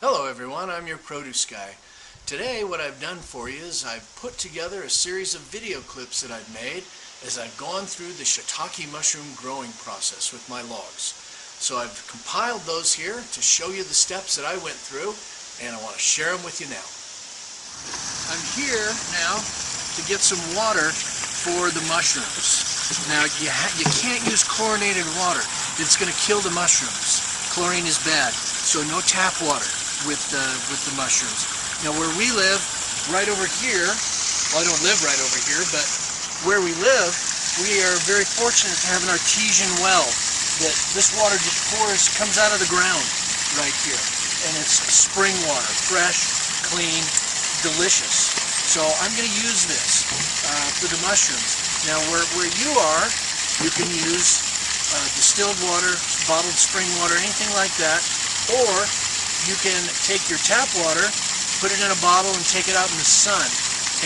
Hello everyone, I'm your produce guy. Today what I've done for you is I've put together a series of video clips that I've made as I've gone through the shiitake mushroom growing process with my logs. So I've compiled those here to show you the steps that I went through, and I want to share them with you now. I'm here now to get some water for the mushrooms. Now you can't use chlorinated water. It's going to kill the mushrooms. Chlorine is bad, so no tap water with the mushrooms. Now where we live, right over here, well, I don't live right over here, but where we live, we are very fortunate to have an artesian well that this water just comes out of the ground right here, and it's spring water, fresh, clean, delicious. So I'm going to use this for the mushrooms. Now where you are, you can use distilled water, bottled spring water, anything like that, or you can take your tap water, put it in a bottle and take it out in the sun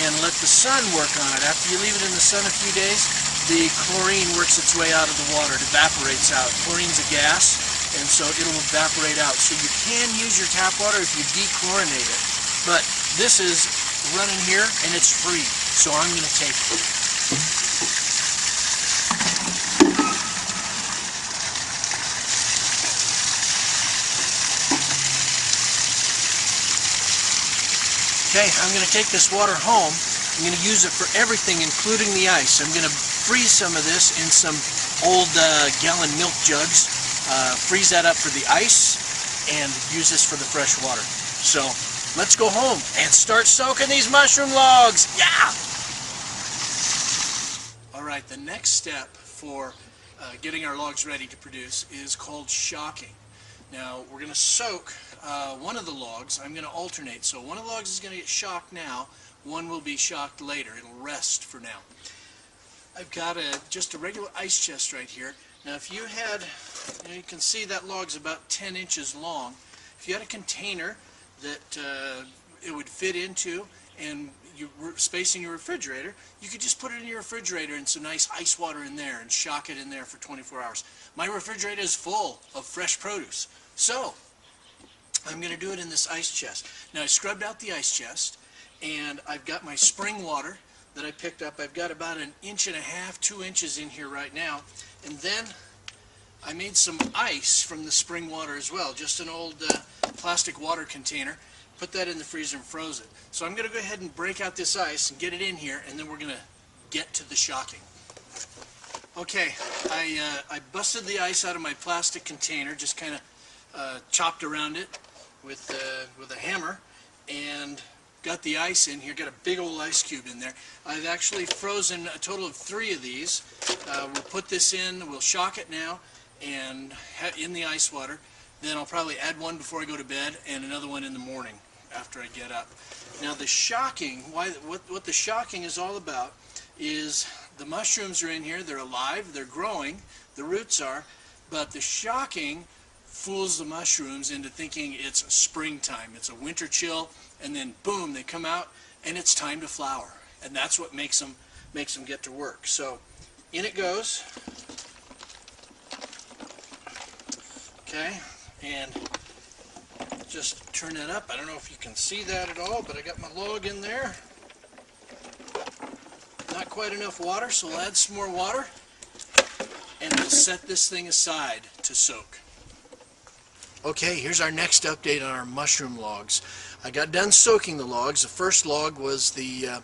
and let the sun work on it. After you leave it in the sun a few days, the chlorine works its way out of the water. It evaporates out. Chlorine's a gas, and so it'll evaporate out. So you can use your tap water if you dechlorinate it. But this is running here and it's free, so I'm going to take it. Okay, I'm going to take this water home. I'm going to use it for everything, including the ice. I'm going to freeze some of this in some old gallon milk jugs, freeze that up for the ice, and use this for the fresh water. So let's go home and start soaking these mushroom logs. Yeah! Alright, the next step for getting our logs ready to produce is called shocking. Now we're going to soak one of the logs. I'm going to alternate. So one of the logs is going to get shocked now. One will be shocked later. It'll rest for now. I've got just a regular ice chest right here. Now if you had, you can see that log's about 10 inches long. If you had a container that it would fit into and you were spacing your refrigerator, you could just put it in your refrigerator and some nice ice water in there and shock it in there for 24 hours. My refrigerator is full of fresh produce. So I'm going to do it in this ice chest. Now I scrubbed out the ice chest, and I've got my spring water that I picked up. I've got about 1.5 inches, 2 inches in here right now. And then I made some ice from the spring water as well, just an old plastic water container. Put that in the freezer and froze it. So I'm going to go ahead and break out this ice and get it in here, and then we're going to get to the shocking. Okay, I busted the ice out of my plastic container, just kind of chopped around it with a hammer, and got the ice in here. Got a big old ice cube in there. I've actually frozen a total of 3 of these. We'll put this in, we'll shock it now, and in the ice water. Then I'll probably add one before I go to bed and another one in the morning after I get up. Now the shocking, what the shocking is all about is the mushrooms are in here, they're alive, they're growing, the roots are, but the shocking fools the mushrooms into thinking it's springtime, it's a winter chill, and then boom, they come out and it's time to flower. And that's what makes them get to work. So in it goes. Okay, and just turn that up. I don't know if you can see that at all, but I got my log in there. Not quite enough water, so we'll add some more water, and we'll set this thing aside to soak. Okay, here's our next update on our mushroom logs. I got done soaking the logs. The first log was the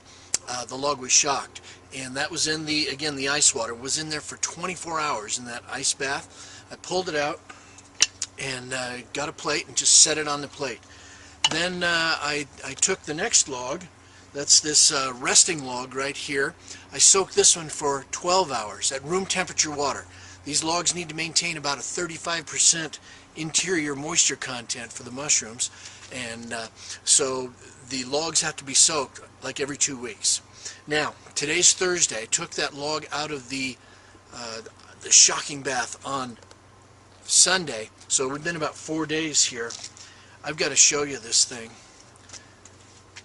log was shocked, and that was in the ice water. It was in there for 24 hours in that ice bath. I pulled it out and got a plate and just set it on the plate. Then I took the next log, that's this resting log right here. I soaked this one for 12 hours at room temperature water. These logs need to maintain about a 35% interior moisture content for the mushrooms, and so the logs have to be soaked like every 2 weeks. Now today's Thursday. I took that log out of the shocking bath on Sunday, so we've been about 4 days here. I've got to show you this thing.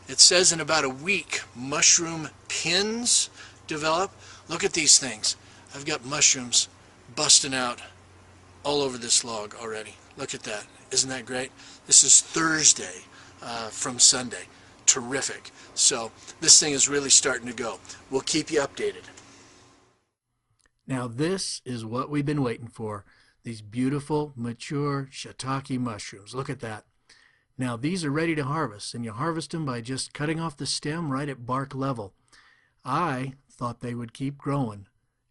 It says in about a week mushroom pins develop. Look at these things. I've got mushrooms busting out all over this log already. Look at that. Isn't that great? This is Thursday from Sunday. Terrific. So this thing is really starting to go. We'll keep you updated. Now this is what we've been waiting for. These beautiful, mature shiitake mushrooms. Look at that. Now these are ready to harvest, and you harvest them by just cutting off the stem right at bark level. I thought they would keep growing,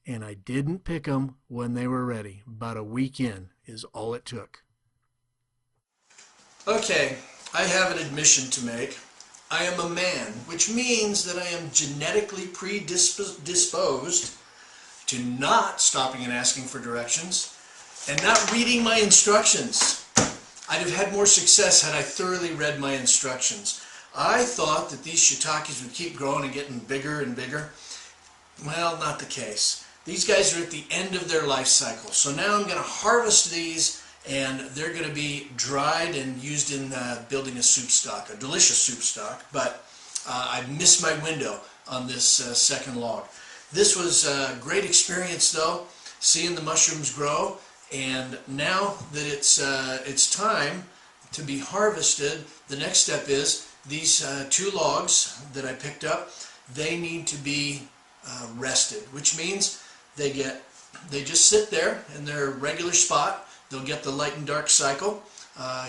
and I didn't pick them when they were ready. About a week in is all it took. Okay, I have an admission to make. I am a man, which means that I am genetically predisposed to not stopping and asking for directions and not reading my instructions. I'd have had more success had I thoroughly read my instructions. I thought that these shiitakes would keep growing and getting bigger and bigger. Well, not the case. These guys are at the end of their life cycle. So now I'm going to harvest these, and they're going to be dried and used in building a soup stock, a delicious soup stock. But I missed my window on this second log. This was a great experience, though, seeing the mushrooms grow. And now that it's time to be harvested, the next step is these 2 logs that I picked up, they need to be rested, which means they just sit there in their regular spot. They'll get the light and dark cycle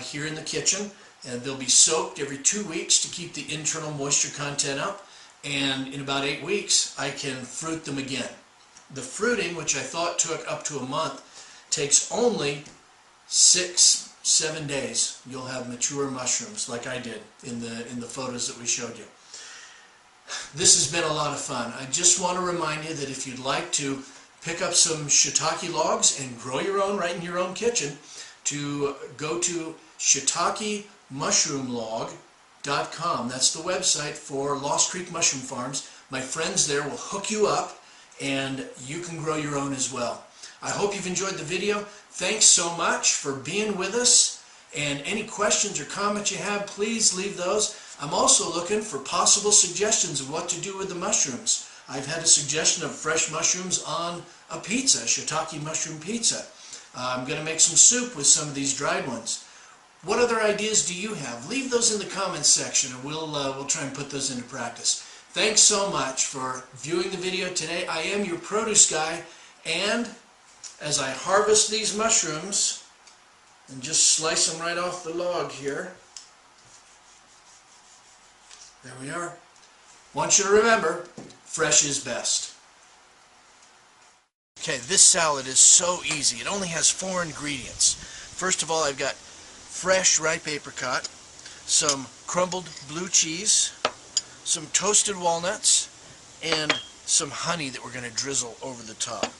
here in the kitchen, and they'll be soaked every 2 weeks to keep the internal moisture content up. And in about 8 weeks, I can fruit them again. The fruiting, which I thought took up to a month, takes only 6-7 days. You'll have mature mushrooms like I did in the photos that we showed you. This has been a lot of fun. I just want to remind you that if you'd like to pick up some shiitake logs and grow your own right in your own kitchen, to go to shiitakemushroomlog.com. That's the website for Lost Creek Mushroom Farms. My friends there will hook you up, and you can grow your own as well. I hope you've enjoyed the video. Thanks so much for being with us, and any questions or comments you have, please leave those. I'm also looking for possible suggestions of what to do with the mushrooms. I've had a suggestion of fresh mushrooms on a pizza, shiitake mushroom pizza. I'm going to make some soup with some of these dried ones. What other ideas do you have? Leave those in the comments section, and we'll try and put those into practice. Thanks so much for viewing the video today. I am your produce guy, and as I harvest these mushrooms and just slice them right off the log here, there we are. Want you to remember, fresh is best. Okay, this salad is so easy. It only has 4 ingredients. First of all, I've got fresh ripe apricot, some crumbled blue cheese, some toasted walnuts, and some honey that we're going to drizzle over the top.